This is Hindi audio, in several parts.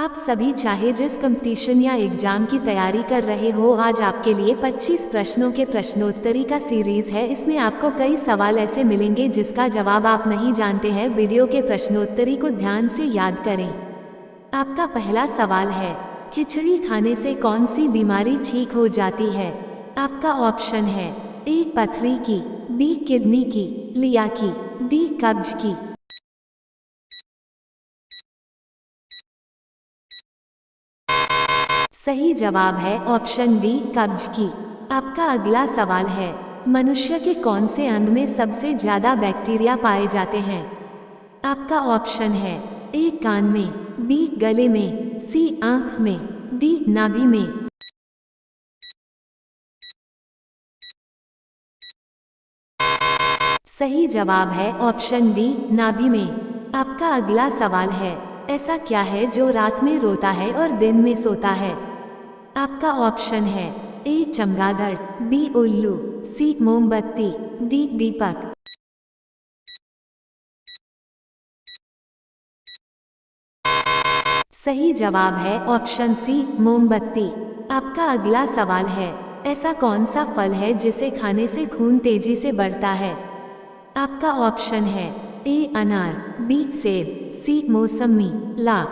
आप सभी चाहे जिस कंपटीशन या एग्जाम की तैयारी कर रहे हो, आज आपके लिए 25 प्रश्नों के प्रश्नोत्तरी का सीरीज है। इसमें आपको कई सवाल ऐसे मिलेंगे जिसका जवाब आप नहीं जानते हैं। वीडियो के प्रश्नोत्तरी को ध्यान से याद करें। आपका पहला सवाल है, खिचड़ी खाने से कौन सी बीमारी ठीक हो जाती है? आपका ऑप्शन है ए पथरी की, बी किडनी की, लिया की, डी कब्ज की। सही जवाब है ऑप्शन डी कब्ज की। आपका अगला सवाल है, मनुष्य के कौन से अंग में सबसे ज्यादा बैक्टीरिया पाए जाते हैं? आपका ऑप्शन है ए कान में, बी गले में, सी आंख में, डी नाभि में। सही जवाब है ऑप्शन डी नाभि में। आपका अगला सवाल है, ऐसा क्या है जो रात में रोता है और दिन में सोता है? आपका ऑप्शन है ए चमगादड़, बी उल्लू, सी मोमबत्ती, डी दीपक। सही जवाब है ऑप्शन सी मोमबत्ती। आपका अगला सवाल है, ऐसा कौन सा फल है जिसे खाने से खून तेजी से बढ़ता है? आपका ऑप्शन है ए अनार, बी सेब, सी मौसमी, ला।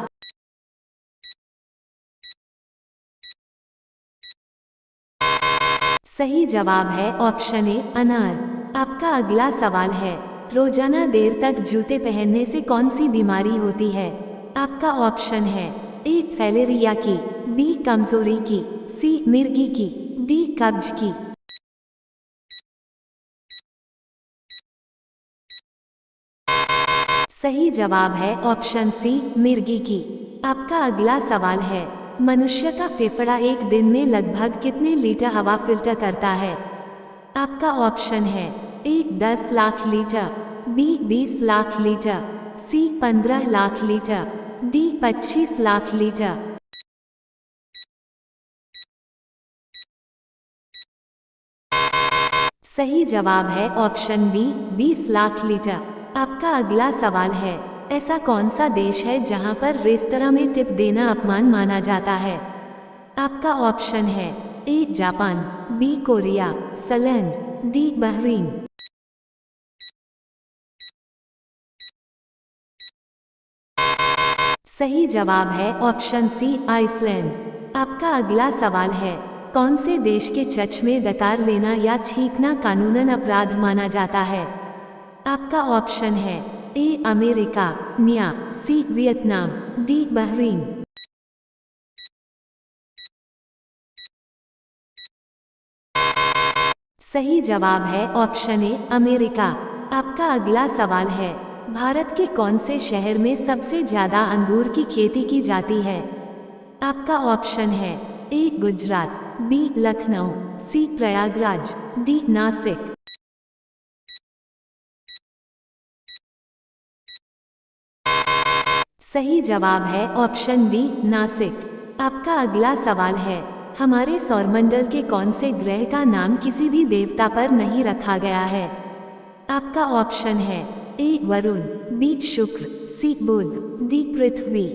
सही जवाब है ऑप्शन ए अनार। आपका अगला सवाल है, रोजाना देर तक जूते पहनने से कौन सी बीमारी होती है? आपका ऑप्शन है ए फैलेरिया की, बी कमजोरी की, सी मिर्गी की, डी कब्ज की। सही जवाब है ऑप्शन सी मिर्गी की। आपका अगला सवाल है, मनुष्य का फेफड़ा एक दिन में लगभग कितने लीटर हवा फिल्टर करता है? आपका ऑप्शन है A 10 lakh litre, B 20 lakh litre, C 15 lakh litre, D 25 lakh litre. सही जवाब है ऑप्शन बी 20 लाख लीटर। आपका अगला सवाल है, ऐसा कौन सा देश है जहां पर रेस्तरां में टिप देना अपमान माना जाता है? आपका ऑप्शन है ए जापान, बी कोरिया, सलैंड, डी बहरीन। सही जवाब है ऑप्शन सी आइसलैंड। आपका अगला सवाल है, कौन से देश के चच में डकार लेना या छींकना कानूनन अपराध माना जाता है? आपका ऑप्शन है ए अमेरिका, न्या, सी वियतनाम, डी बहरीन। सही जवाब है ऑप्शन ए अमेरिका। आपका अगला सवाल है, भारत के कौन से शहर में सबसे ज्यादा अंगूर की खेती की जाती है? आपका ऑप्शन है ए गुजरात, बी लखनऊ, सी प्रयागराज, डी नासिक। सही जवाब है ऑप्शन डी नासिक। आपका अगला सवाल है, हमारे सौरमंडल के कौन से ग्रह का नाम किसी भी देवता पर नहीं रखा गया है? आपका ऑप्शन है ए वरुण, बी शुक्र, सी बुध, डी पृथ्वी।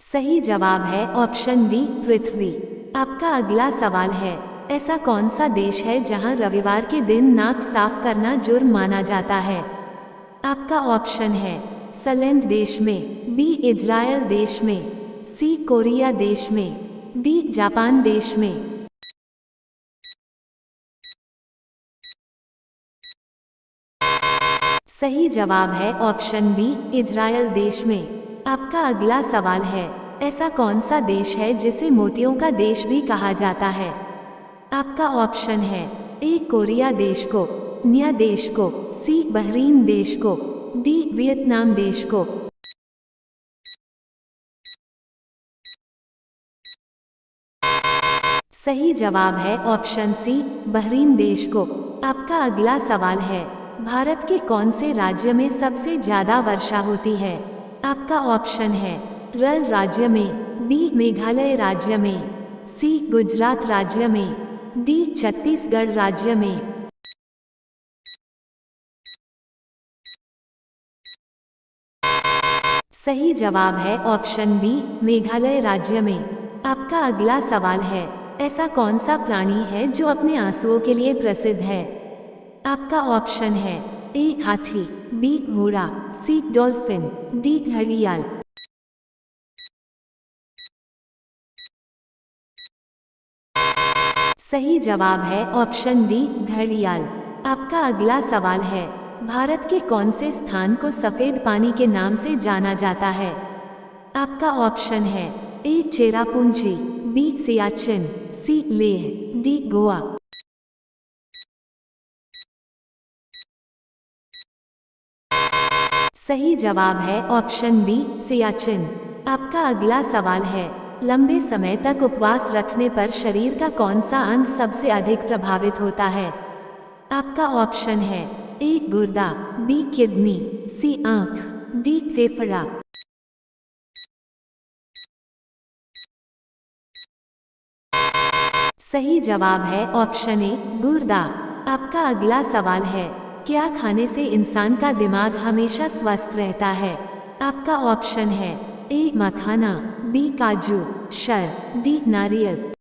सही जवाब है ऑप्शन डी पृथ्वी। आपका अगला सवाल है, ऐसा कौन सा देश है जहां रविवार के दिन नाक साफ करना जुर्म माना जाता है? आपका ऑप्शन है सलैंड देश में, बी इजरायल देश में, सी कोरिया देश में, डी जापान देश में। सही जवाब है ऑप्शन बी इजरायल देश में। आपका अगला सवाल है, ऐसा कौन सा देश है जिसे मोतियों का देश भी कहा जाता है? आपका ऑप्शन है ए कोरिया देश को, न्या देश को, सी बहरीन देश को, डी वियतनाम देश को। सही जवाब है ऑप्शन सी बहरीन देश को। आपका अगला सवाल है, भारत के कौन से राज्य में सबसे ज्यादा वर्षा होती है? आपका ऑप्शन है र राज्य में, बी मेघालय राज्य में, सी गुजरात राज्य में, डी छत्तीसगढ़ राज्य में। सही जवाब है ऑप्शन बी, मेघालय राज्य में। आपका अगला सवाल है, ऐसा कौन सा प्राणी है जो अपने आंसुओं के लिए प्रसिद्ध है? आपका ऑप्शन है ए हाथी, बी घोड़ा, सी डॉल्फिन, डी घड़ियाल। सही जवाब है ऑप्शन डी, घड़ियाल। आपका अगला सवाल है, भारत के कौन से स्थान को सफेद पानी के नाम से जाना जाता है? आपका ऑप्शन है ए चेरापूंजी, बी सियाचिन, सी लेह, डी गोवा। सही जवाब है ऑप्शन बी, सियाचिन। आपका अगला सवाल है, लंबे समय तक उपवास रखने पर शरीर का कौन सा अंग सबसे अधिक प्रभावित होता है? आपका ऑप्शन है ए गुर्दा, बी किडनी, सी आंख, डी फेफड़ा। सही जवाब है ऑप्शन ए, गुर्दा। आपका अगला सवाल है, क्या खाने से इंसान का दिमाग हमेशा स्वस्थ रहता है? आपका ऑप्शन है ए मखाना, बी काजू, शर, डी नारियल।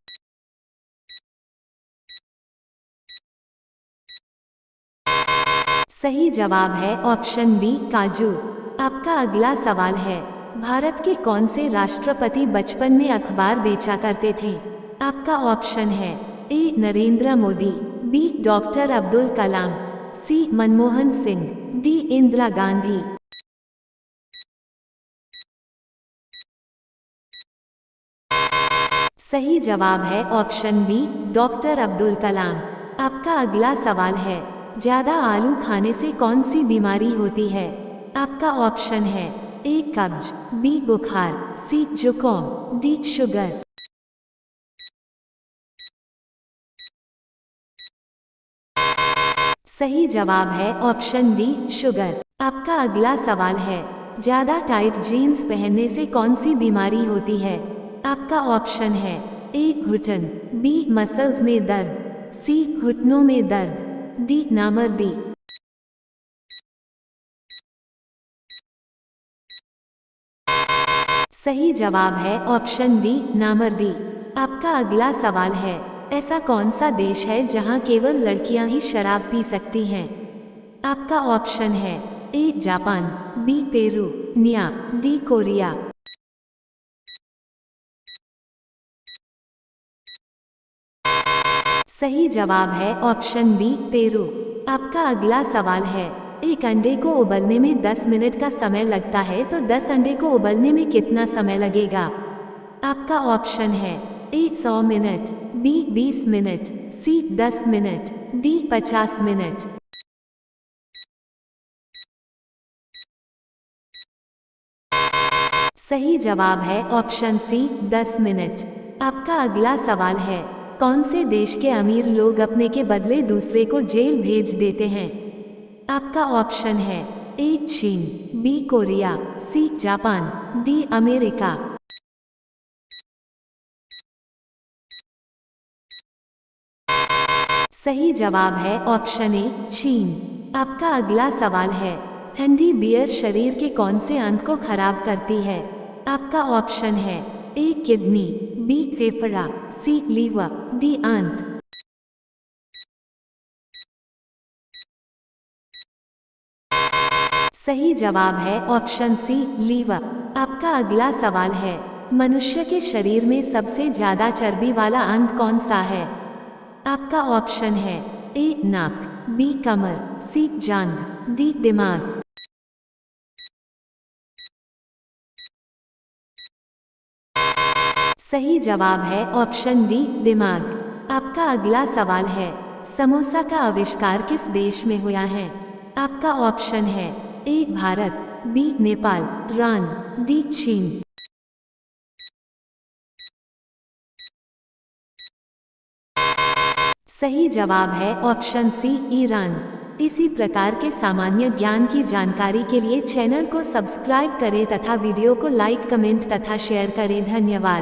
सही जवाब है ऑप्शन बी, काजू। आपका अगला सवाल है, भारत के कौन से राष्ट्रपति बचपन में अखबार बेचा करते थे? आपका ऑप्शन है ए नरेंद्र मोदी, बी डॉक्टर अब्दुल कलाम, सी मनमोहन सिंह, डी इंदिरा गांधी। सही जवाब है option B, doctor Abdul Kalam. आपका अगला सवाल है, ज्यादा आलू खाने से कौन सी बीमारी होती है? आपका ऑप्शन है ए कब्ज, बी बुखार, सी जुकाम, डी शुगर। सही जवाब है ऑप्शन डी, शुगर। आपका अगला सवाल है, ज्यादा टाइट जीन्स पहनने से कौन सी बीमारी होती है? आपका ऑप्शन है ए घुटन, बी मसल्स में दर्द, सी घुटनों में दर्द, डी नामर्दी। सही जवाब है ऑप्शन डी, नामर्दी। आपका अगला सवाल है, ऐसा कौन सा देश है जहां केवल लड़कियां ही शराब पी सकती हैं? आपका ऑप्शन है ए जापान, बी पेरू, न्या, डी कोरिया। सही जवाब है ऑप्शन बी, पेरू। आपका अगला सवाल है, एक अंडे को उबलने में 10 मिनट का समय लगता है तो 10 अंडे को उबलने में कितना समय लगेगा? आपका ऑप्शन है ए 100 मिनट, बी 20 मिनट, सी 10 मिनट, डी 50 मिनट। सही जवाब है ऑप्शन सी, 10 मिनट। आपका अगला सवाल है, कौन से देश के अमीर लोग अपने के बदले दूसरे को जेल भेज देते हैं? आपका ऑप्शन है ए चीन, B Korea, C Japan, D America. सही जवाब है ऑप्शन ए, चीन। आपका अगला सवाल है, ठंडी बियर शरीर के कौन से अंग को खराब करती है? आपका ऑप्शन है ए किडनी, बी फेफड़ा, सी लीवर, डी आंत। सही जवाब है ऑप्शन सी, लीवर। आपका अगला सवाल है, मनुष्य के शरीर में सबसे ज्यादा चर्बी वाला अंग कौन सा है? आपका ऑप्शन है ए नाक, बी कमर, सी जांघ, डी दिमाग। सही जवाब है ऑप्शन डी, दिमाग। आपका अगला सवाल है, समोसा का आविष्कार किस देश में हुआ है? आपका ऑप्शन है A Bharat, B Nepal, Iran, D चीन। सही जवाब है ऑप्शन सी, ईरान। इसी प्रकार के सामान्य ज्ञान की जानकारी के लिए चैनल को सब्सक्राइब करें तथा वीडियो को लाइक, कमेंट तथा शेयर करें। धन्यवाद।